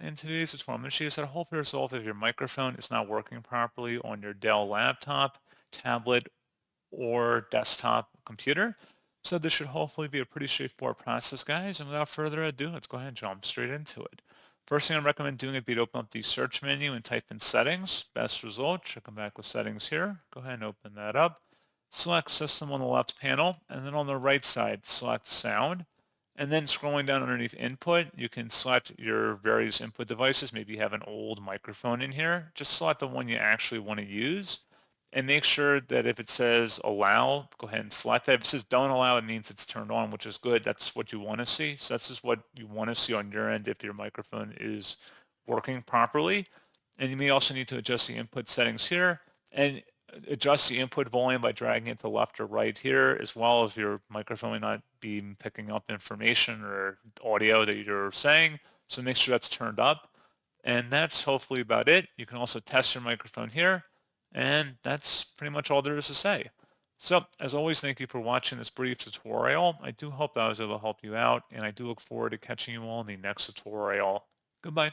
in today's tutorial, I'm going to show you how to hopefully resolve if your microphone is not working properly on your Dell laptop, tablet, or desktop computer. So this should hopefully be a pretty straightforward process, guys. And without further ado, let's go ahead and jump straight into it. First thing I recommend doing would be to open up the search menu and type in settings. Best result, should come back with settings here. Go ahead and open that up. Select system on the left panel, and then on the right side, select sound. And then scrolling down underneath input, you can select your various input devices. Maybe you have an old microphone in here. Just select the one you actually want to use and make sure that if it says allow, go ahead and select that. If it says don't allow, it means it's turned on, which is good. That's what you want to see. So that's just what you want to see on your end if your microphone is working properly. And you may also need to adjust the input settings here and adjust the input volume by dragging it to left or right here, as well as your microphone may not be picking up information or audio that you're saying. So make sure that's turned up. And that's hopefully about it. You can also test your microphone here. And that's pretty much all there is to say. So as always, thank you for watching this brief tutorial. I do hope that I was able to help you out, and I do look forward to catching you all in the next tutorial. Goodbye.